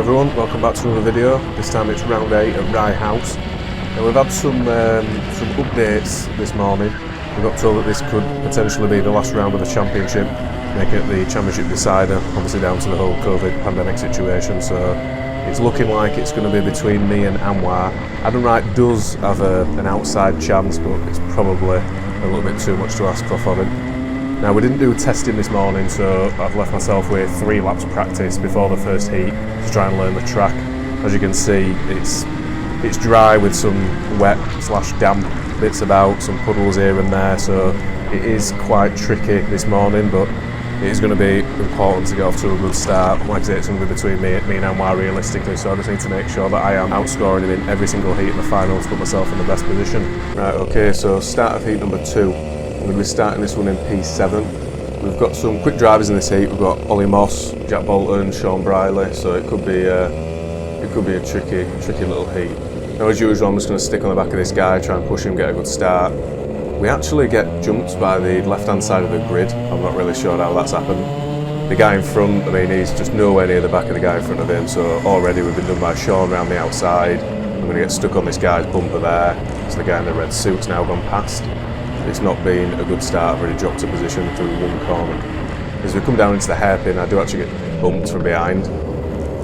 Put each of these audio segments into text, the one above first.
everyone, welcome back to another video. This time it's round 8 at Rye House. Now we've had some updates this morning. We got told that this could potentially be the last round of the championship, making it the championship decider, obviously down to the whole COVID pandemic situation. So it's looking like it's going to be between me and Anwar. Adam Wright does have an outside chance, but it's probably a little bit too much to ask for him. Now we didn't do testing this morning, so I've left myself with 3 laps practice before the first heat to try and learn the track. As you can see, it's dry with some wet / damp bits about, some puddles here and there, so it is quite tricky this morning, but it is going to be important to get off to a good start. Like I say, it's going to be between me and Anwar realistically, so I just need to make sure that I am outscoring him in every single heat in the final to put myself in the best position. Right, okay, so start of heat number 2. We're going to be starting this one in P7. We've got some quick drivers in this heat. We've got Ollie Moss, Jack Bolton, Sean Briley, so it could be a tricky little heat. Now as usual, I'm just going to stick on the back of this guy, try and push him, get a good start. We actually get jumped by the left-hand side of the grid. I'm not really sure how that's happened. The guy in front, I mean, he's just nowhere near the back of the guy in front of him, so already we've been done by Sean around the outside. I'm going to get stuck on this guy's bumper there, so the guy in the red suit's now gone past. It's not been a good start. I've already dropped a position through one corner. As we come down into the hairpin, I do actually get bumped from behind.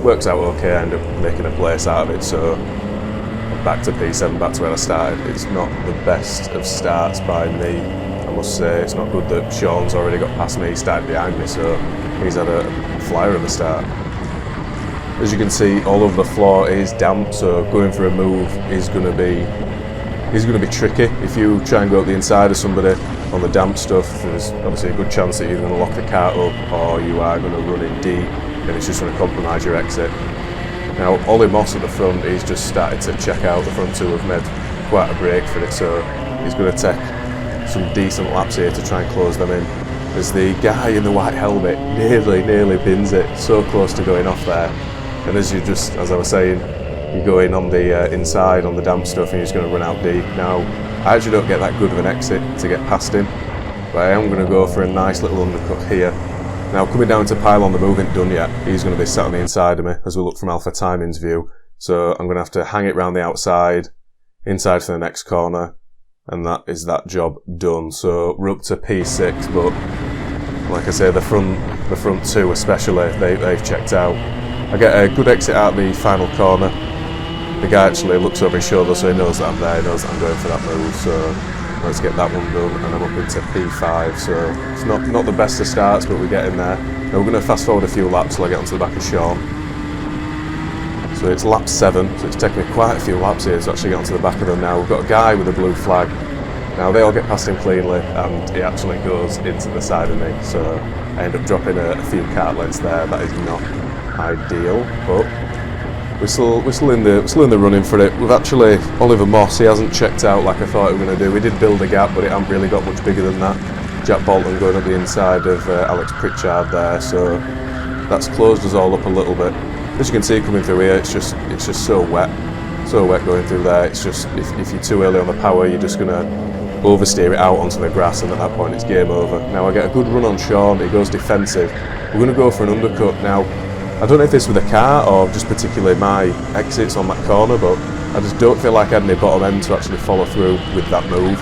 Works out okay, I end up making a place out of it, so I'm back to P7, back to where I started. It's not the best of starts by me, I must say. It's not good that Sean's already got past me, he started behind me, so he's had a flyer of a start. As you can see, all over the floor is damp, so going for a move is going to be tricky. If you try and go up the inside of somebody on the damp stuff, there's obviously a good chance that you're going to lock the cart up or you are going to run in deep and it's just going to compromise your exit. Now Ollie Moss at the front, he's just started to check out. The front two have made quite a break for it, so he's going to take some decent laps here to try and close them in. As the guy in the white helmet nearly bins it, so close to going off there. And as I was saying, you go in on the inside on the damp stuff and you're just going to run out deep. Now, I actually don't get that good of an exit to get past him, but I am going to go for a nice little undercut here. Now, coming down to pylon, the move ain't done yet. He's going to be sat on the inside of me as we look from Alpha Timing's view. So I'm going to have to hang it round the outside, inside for the next corner, and that is that job done. So we're up to P6, but like I say, the front two especially, they've checked out. I get a good exit out the final corner. The guy actually looks over his shoulder, so he knows that I'm there, he knows that I'm going for that move, so let's get that one done, and I'm up into P5, so it's not the best of starts, but we're getting there. Now we're going to fast forward a few laps till I get onto the back of Sean. So it's lap 7, so it's taken me quite a few laps here to actually get onto the back of them now. We've got a guy with a blue flag. Now they all get past him cleanly, and he actually goes into the side of me, so I end up dropping a few kart lengths there. That is not ideal, but we're still in the running for it. We've actually, Oliver Moss, he hasn't checked out like I thought he was going to do. We did build a gap, but it hasn't really got much bigger than that. Jack Bolton going up the inside of Alex Pritchard there, so that's closed us all up a little bit. As you can see coming through here, it's just so wet going through there. It's just, if you're too early on the power, you're just going to oversteer it out onto the grass, and at that point it's game over. Now I get a good run on Sean, he goes defensive. We're going to go for an undercut now. I don't know if this was the car or just particularly my exits on that corner, but I just don't feel like I had any bottom end to actually follow through with that move.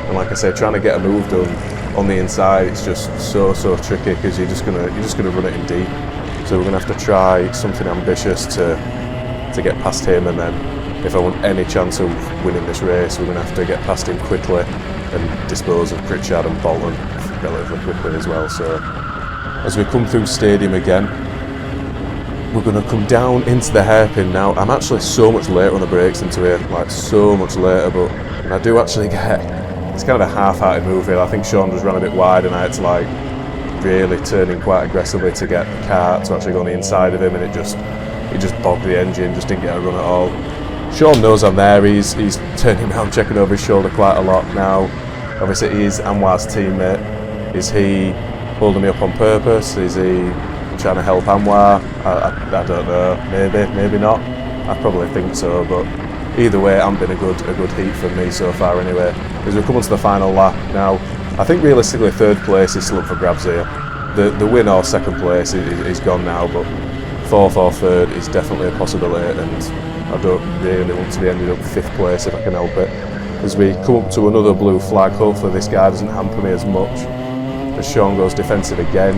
And like I say, trying to get a move done on the inside, it's just so tricky because you're just gonna run it in deep. So we're gonna have to try something ambitious to get past him, and then if I want any chance of winning this race, we're gonna have to get past him quickly and dispose of Pritchard and Bolton relatively quickly as well. So as we come through Stadium again, we're going to come down into the hairpin now. I'm actually so much later on the brakes into here, like so much later, but I do actually get, it's kind of a half-hearted move here. I think Sean just ran a bit wide and I had to like really turn in quite aggressively to get the car to actually go on the inside of him, and it just bogged the engine, just didn't get a run at all. Sean knows I'm there, he's turning around, checking over his shoulder quite a lot now. Obviously he's Anwar's teammate. Is he holding me up on purpose? Is he trying to help Anwar? I don't know, maybe not. I probably think so, but either way, it hasn't been a good heat for me so far anyway. As we come on to the final lap now, I think realistically 3rd place is still up for grabs here. The win or 2nd place is gone now, but 4th or 3rd is definitely a possibility, and I don't really want to be ending up 5th place if I can help it. As we come up to another blue flag, hopefully this guy doesn't hamper me as much. As Sean goes defensive again.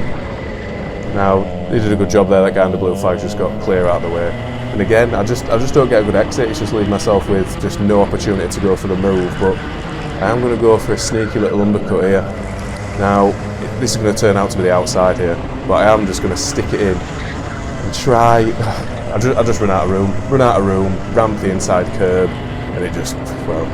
Now, he did a good job there, that guy in the blue flag just got clear out of the way. And again, I just don't get a good exit, it's just leaving myself with just no opportunity to go for the move, but I am going to go for a sneaky little undercut here. Now, this is going to turn out to be the outside here, but I am just going to stick it in and try. I just run out of room, ramp the inside curb, and it just, well,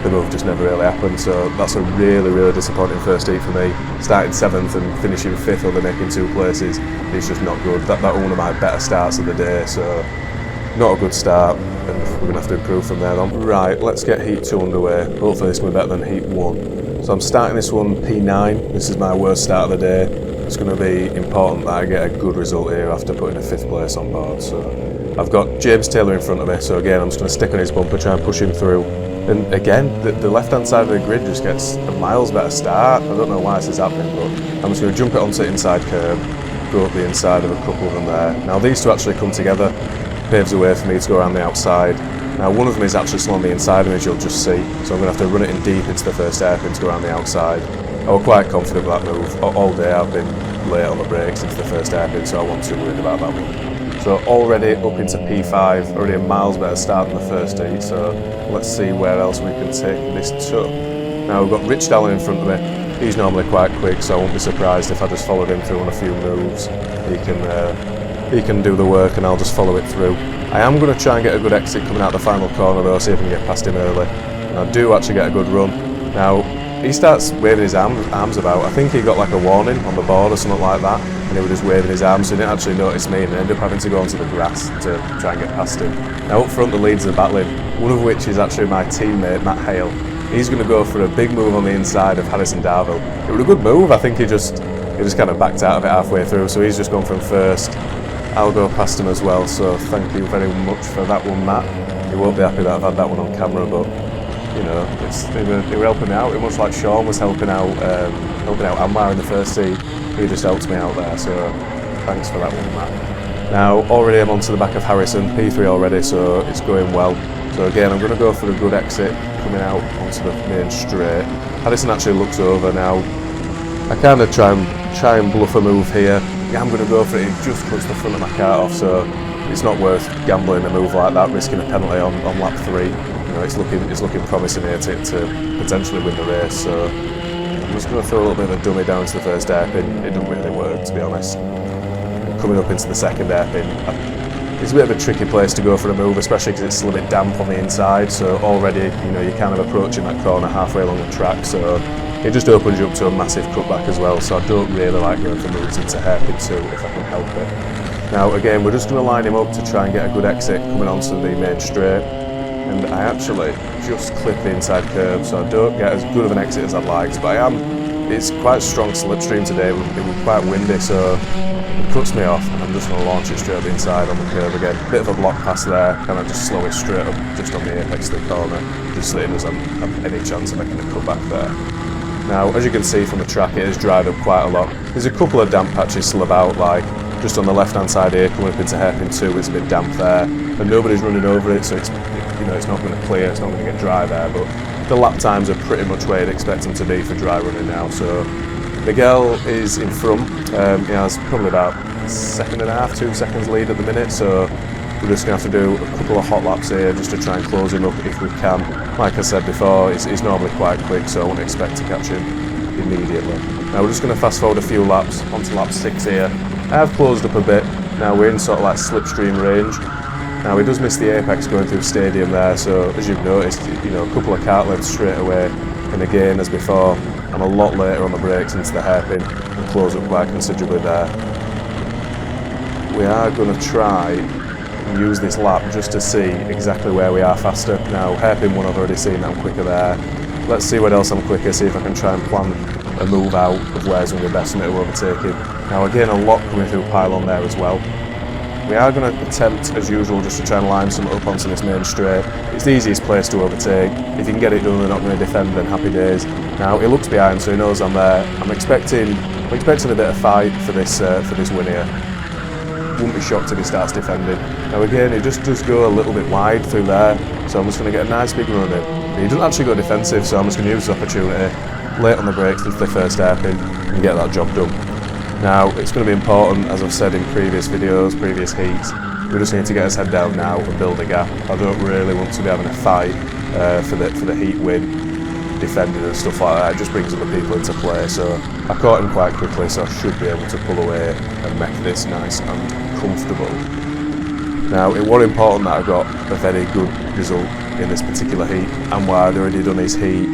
the move just never really happened. So that's a really disappointing first heat for me. Starting 7th and finishing 5th, only making 2 places, it's just not good. That one of my better starts of the day, so not a good start, and we're going to have to improve from there on. Right, let's get heat 2 underway. Hopefully this will be better than heat 1. So I'm starting this one P9. This is my worst start of the day. It's going to be important that I get a good result here after putting a 5th place on board. So I've got James Taylor in front of me, so again I'm just going to stick on his bumper, try and push him through. And again, the left-hand side of the grid just gets a miles better start. I don't know why this is happening, but I'm just going to jump it onto the inside curb, go up the inside of a couple of them there. Now these two actually come together, paves the way for me to go around the outside. Now one of them is actually still on the inside of me, as you'll just see, so I'm going to have to run it in deep into the first hairpin to go around the outside. I was quite confident with that move. All day I've been late on the brakes into the first hairpin, so I wasn't too worried about that one. So already up into P5, already a miles better start than the first heat, so let's see where else we can take this to. Now we've got Rich Dallin in front of me. He's normally quite quick, so I won't be surprised if I just followed him through on a few moves. He can do the work and I'll just follow it through. I am going to try and get a good exit coming out the final corner though, see if I can get past him early. And I do actually get a good run. Now, he starts waving his arms about. I think he got like a warning on the board or something like that, and he was just waving his arms, so he didn't actually notice me, and ended up having to go onto the grass to try and get past him. Now up front the leads are battling, one of which is actually my teammate, Matt Hale. He's going to go for a big move on the inside of Harrison Darville. It was a good move, I think he just kind of backed out of it halfway through, so he's just gone from first. I'll go past him as well, so thank you very much for that one, Matt. You won't be happy that I've had that one on camera, but you know, they were helping me out. It much like Sean was helping out Anwar in the first heat. He just helped me out there, so thanks for that one, Matt. Now, already I'm onto the back of Harrison, P3 already, so it's going well. So again, I'm going to go for a good exit, coming out onto the main straight. Harrison actually looks over now. I kind of try and bluff a move here. Yeah, I'm going to go for it. It just cuts the front of my car off, so it's not worth gambling a move like that, risking a penalty on lap 3. You know, it's looking promising here to potentially win the race. So I'm just going to throw a little bit of a dummy down to the first hairpin. It didn't really work, to be honest. Coming up into the second hairpin, it's a bit of a tricky place to go for a move, especially because it's a little bit damp on the inside. So already, you know, you're kind of approaching that corner halfway along the track. So it just opens you up to a massive cutback as well, so I don't really like going for moves into hairpin 2 if I can help it. Now again, we're just going to line him up to try and get a good exit coming onto the main straight, and I actually just clip the inside curb, so I don't get as good of an exit as I'd like, but it's quite a strong slipstream today. It was quite windy, so it cuts me off, and I'm just going to launch it straight up the inside on the curb again. Bit of a block pass there, kind of just slow it straight up just on the apex of the corner, just so it doesn't have any chance of making a cutback there. Now, as you can see from the track, it has dried up quite a lot. There's a couple of damp patches still about, like just on the left-hand side here, coming up into hairpin 2, it's a bit damp there, and nobody's running over it, so it's not going to clear, it's not going to get dry there. But the lap times are pretty much where you'd expect them to be for dry running now. So Miguel is in front. He has probably about 2 seconds lead at the minute. So we're just going to have to do a couple of hot laps here just to try and close him up if we can. Like I said before, he's normally quite quick, so I wouldn't expect to catch him immediately. Now we're just going to fast forward a few laps onto lap 6 here. I have closed up a bit. Now we're in sort of like slipstream range. Now he does miss the apex going through stadium there, so as you've noticed, you know, a couple of kart lengths straight away. And again, as before, I'm a lot later on the brakes into the hairpin and close up quite considerably there. We are going to try and use this lap just to see exactly where we are faster. Now hairpin 1 I've already seen that I'm quicker there. Let's see what else I'm quicker, see if I can try and plan a move out of where's going to be best for me to overtake him. Now again, a lot coming through pylon there as well. We are going to attempt, as usual, just to try and line something up onto this main straight. It's the easiest place to overtake. If you can get it done, they're not going to defend, then happy days. Now he looks behind, so he knows I'm there. I'm expecting a bit of fight for this win here. wouldn't be shocked if he starts defending. Now again, he just does go a little bit wide through there, so I'm just going to get a nice big run in. He doesn't actually go defensive, so I'm just going to use this opportunity, late on the brakes, lift the first hairpin, and get that job done. Now, it's going to be important, as I've said in previous videos, previous heats, we just need to get his head down now and build a gap. I don't really want to be having a fight for the heat win, defending and stuff like that. It just brings other people into play, so I caught him quite quickly, so I should be able to pull away and make this nice and comfortable. Now, it was important that I got a very good result in this particular heat. Anwar had already done his heat,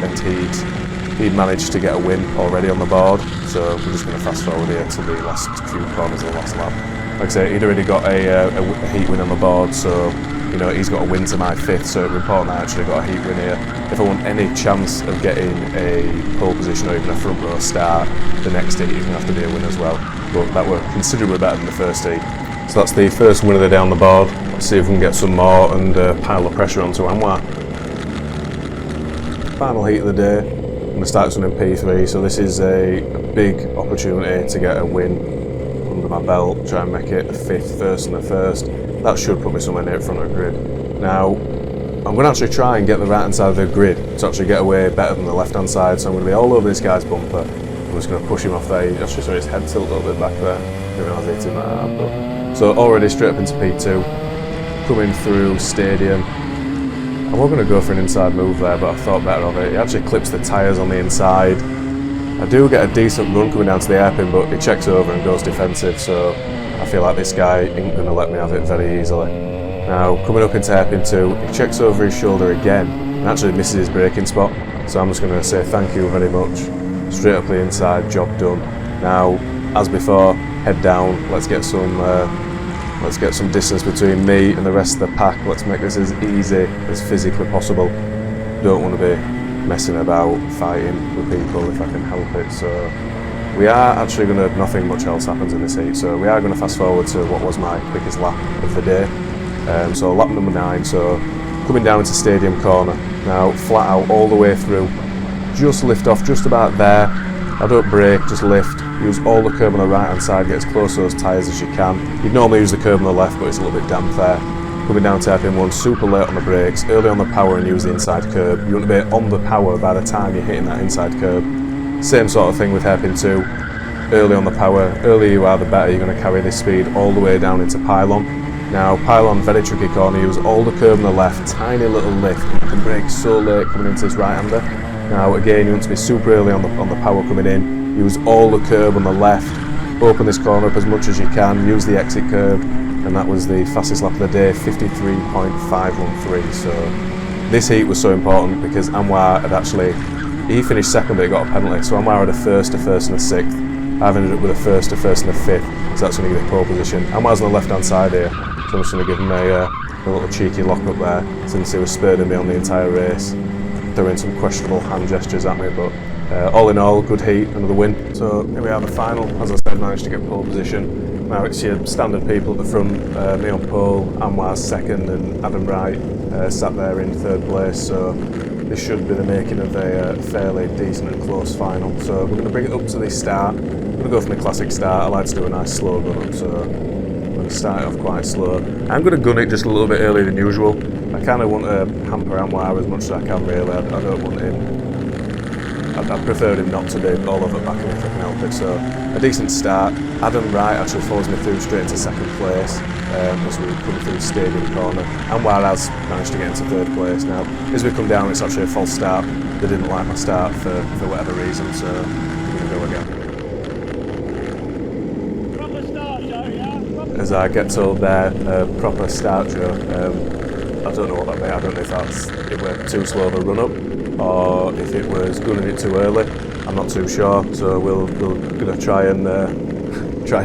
and he'd managed to get a win already on the board, so we're just going to fast forward here to the last few corners of the last lap. Like I say, he'd already got a heat win on the board, so you know he's got a win to my 5th, so it's important I actually got a heat win here. If I want any chance of getting a pole position or even a front row start, the next heat is going to have to be a win as well. But that were considerably better than the first heat. So that's the first win of the day on the board. Let's see if we can get some more and pile the pressure onto Anwar. Final heat of the day. I'm going to start this one in P3, so this is a big opportunity to get a win under my belt, try and make it a 5th, first and a first. That should put me somewhere near the front of the grid. Now, I'm going to actually try and get the right hand side of the grid to actually get away better than the left hand side, so I'm going to be all over this guy's bumper. I'm just going to push him off there. You actually saw his head tilt a little bit back there. I didn't realise he hit him like that. But. So already straight up into P2, coming through Stadium. I was going to go for an inside move there, but I thought better of it. He actually clips the tyres on the inside. I do get a decent run coming down to the hairpin, but he checks over and goes defensive, so I feel like this guy ain't going to let me have it very easily. Now, coming up into hairpin 2, he checks over his shoulder again and actually misses his braking spot, so I'm just going to say thank you very much. Straight up the inside, job done. Now, as before, head down, let's get some distance between me and the rest of the pack. Let's make this as easy as physically possible. Don't want to be messing about, fighting with people if I can help it. So we are actually going to, nothing much else happens in this heat, so we are going to fast forward to what was my quickest lap of the day. So lap number 9, so coming down into Stadium corner. Now flat out all the way through, just lift off just about there. I don't brake, just lift. Use all the curb on the right hand side, get as close to those tyres as you can. You'd normally use the curb on the left, but it's a little bit damp there. Coming down to hairpin 1, super late on the brakes, early on the power and use the inside curb. You want to be on the power by the time you're hitting that inside curb. Same sort of thing with hairpin 2, early on the power. Earlier you are, the better you're going to carry this speed all the way down into pylon. Now pylon, very tricky corner, use all the curb on the left, tiny little lift, you can brake so late coming into this right-hander. Now again, you want to be super early on the power coming in, use all the curb on the left, open this corner up as much as you can, use the exit curb, and that was the fastest lap of the day, 53.513. So this heat was so important because Anwar had actually, he finished second but he got a penalty, so Anwar had a first, and a 6th. I've ended up with a first, and a 5th, so that's going to give me pole position. Anwar's on the left hand side here, so I'm just going to give him a little cheeky lock up there, since he was spurring me on the entire race, throwing some questionable hand gestures at me, but all in all, good heat, another win. So here we are, the final. As I said, managed to get pole position. Now it's your standard people at the front, me on pole, Anwar's second, and Adam Wright sat there in 3rd place, so this should be the making of a fairly decent and close final. So we're going to bring it up to the start. I'm going to go from the classic start. I like to do a nice slow run up, so I'm going to start it off quite slow. I'm going to gun it just a little bit earlier than usual. I kind of want to hamper Anwar as much as I can, really. I don't want him, I prefer him not to be all over the back of me if I can help it. So a decent start. Adam Wright actually follows me through straight into 2nd place as we come through the Stadium corner. Anwar has managed to get into 3rd place. Now as we come down, it's actually a false start. They didn't like my start for whatever reason, so we're going to go again. Proper start, Joe, yeah? As I get told there, proper start, Joe. I don't know what that meant. I don't know if it were too slow of a run up, or if it was gunning it too early. I'm not too sure, so we're going to try and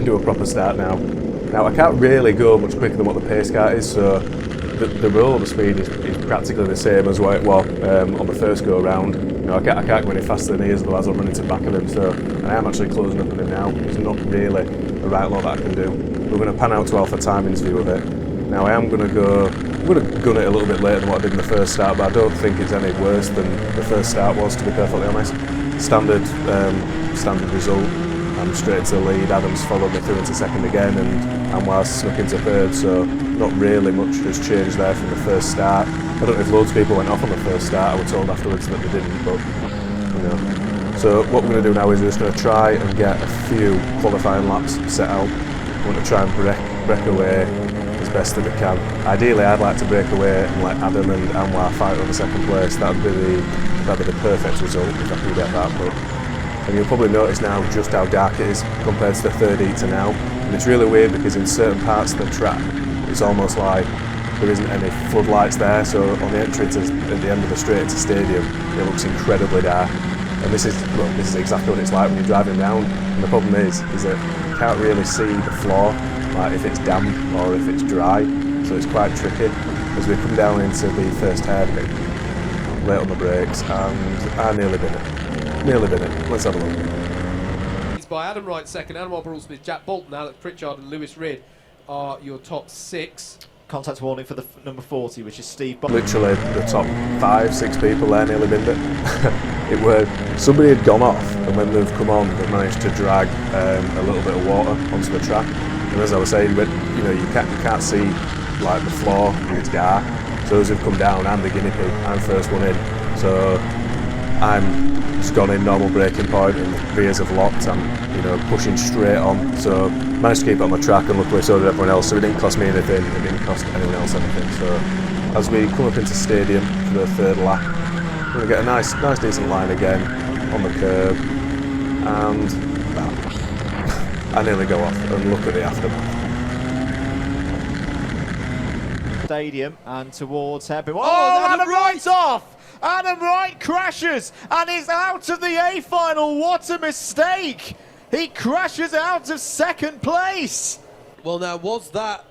do a proper start now. Now I can't really go much quicker than what the pace car is, so the rollover speed is practically the same as what it was on the first go round. You know, I can't go any faster than he is, otherwise I'll run into the back of him. So I am actually closing up on him now. There's not really a right lot that I can do. We're going to pan out to Alpha Timing's view of it. Now I'm going to gun it a little bit later than what I did in the first start, but I don't think it's any worse than the first start was, to be perfectly honest. Standard result. I'm straight into the lead. Adam's followed me through into second again, and Anwar's snuck into third, so not really much has changed there from the first start. I don't know if loads of people went off on the first start. I was told afterwards that they didn't, but you know. So what we're going to do now is we're just going to try and get a few qualifying laps set out. We want to try and break away as best that we can. Ideally, I'd like to break away and let Adam and Anwar fight over second place. That'd be the perfect result if I can get that. And you'll probably notice now just how dark it is compared to the third heat to now. And it's really weird because in certain parts of the track, it's almost like there isn't any floodlights there. So on the entry at the end of the straight to stadium, it looks incredibly dark. And this is exactly what it's like when you're driving around. And the problem is that you can't really see the floor, like if it's damp or if it's dry. So it's quite tricky. As we come down into the first hairpin, late on the brakes, and I nearly did it. Let's have a look. It's by Adam Wright second, Anwar Burrell-Smith, Jack Bolton, Alex Pritchard and Lewis Ridd are your top 6. Contact warning for the number 40, which is Steve. Literally the top 5-6 people there nearly binned it. Somebody had gone off, and when they've come on, they've managed to drag a little bit of water onto the track. And as I was saying, you can't see like the floor and it's dark. So as we've come down, I'm the guinea pig. I'm first one in. So I'm just gone in normal braking point, and the rears have locked. I'm pushing straight on. So managed to keep it on the track, and luckily so did everyone else. So it didn't cost me anything. It didn't cost anyone else anything. So as we come up into stadium for the third lap, we're going to get a nice decent line again on the curb, and I nearly go off. And look at the aftermath. Stadium and towards hairpin. Oh, Adam Wright's off! Adam Wright crashes and is out of the A final. What a mistake! He crashes out of second place. Well, now, was that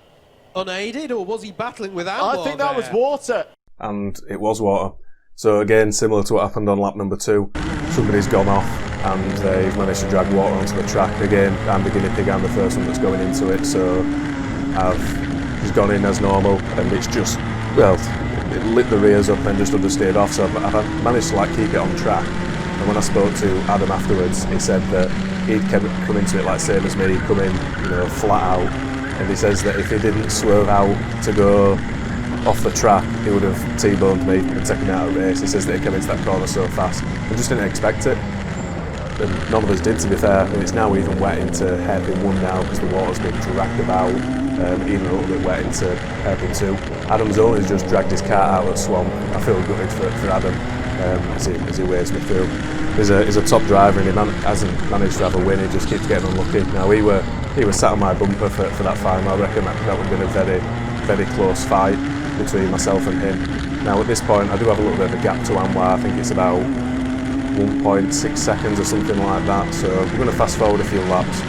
unaided or was he battling with Anwar? I think that was water. And it was water. So again, similar to what happened on lap number 2, somebody's gone off and they've managed to drag water onto the track. Again, I'm the guinea pig, I'm the first one that's going into it, so I've just gone in as normal, and it's just, it lit the rears up and just understeered off, so I've managed to keep it on track. And when I spoke to Adam afterwards, he said that he'd come into it same as me, he'd come in, flat out, and he says that if he didn't swerve out to go off the track, he would have T-boned me and taken me out of the race. He says that he came into that corner so fast. I just didn't expect it. And none of us did, to be fair. And it's now even wet into hairpin 1 now because the water's been dragged about, even a little bit wet into hairpin 2. Adam's only just dragged his car out of the swamp. I feel gutted for Adam as he waves me through. He's a top driver, and he hasn't managed to have a win. He just keeps getting unlucky. Now he was sat on my bumper for that final. I reckon that would have been a very, very close fight between myself and him. Now at this point, I do have a little bit of a gap to Anwar. I think it's about 1.6 seconds or something like that. So we're going to fast forward a few laps,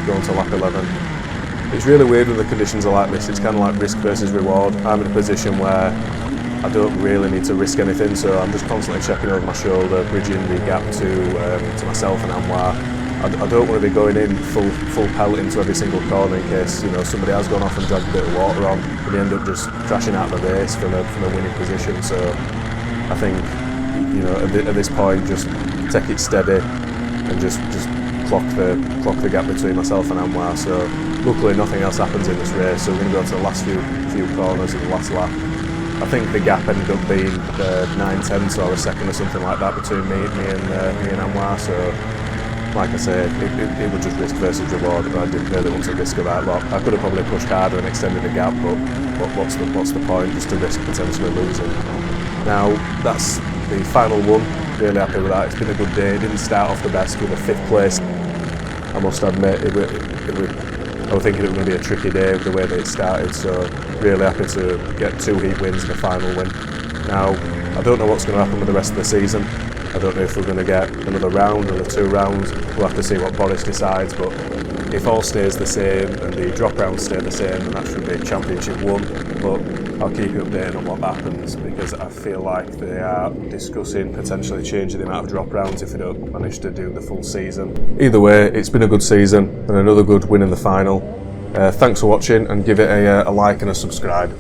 going to lap 11. It's really weird when the conditions are like this. It's kind of like risk versus reward. I'm in a position where I don't really need to risk anything, so I'm just constantly checking over my shoulder, bridging the gap to myself and Anwar. I don't want to be going in full pelt into every single corner in case somebody has gone off and dragged a bit of water on, and they end up just crashing out of the race from a winning position. So I think at this point, just take it steady and just clock the gap between myself and Anwar. So luckily nothing else happens in this race. So we're going to go to the last few corners of the last lap. I think the gap ended up being 9/10 or a second or something like that between me and Anwar. So, like I said, it was just risk versus reward, and I didn't really want to risk a right lot. I could have probably pushed harder and extended the gap, but what's the point just to risk potentially losing? Now that's the final one. Really happy with that. It's been a good day. It didn't start off the best with a 5th place. I must admit, I was thinking it was going to be a tricky day with the way that it started, so really happy to get 2 heat wins and a final win. Now, I don't know what's going to happen with the rest of the season. I don't know if we're going to get another round, another 2 rounds. We'll have to see what Boris decides, but if all stays the same and the drop rounds stay the same, then that should be Championship 1. But I'll keep you updated on what happens, because I feel like they are discussing potentially changing the amount of drop rounds if they don't manage to do the full season. Either way, it's been a good season and another good win in the final. Thanks for watching, and give it a like and a subscribe.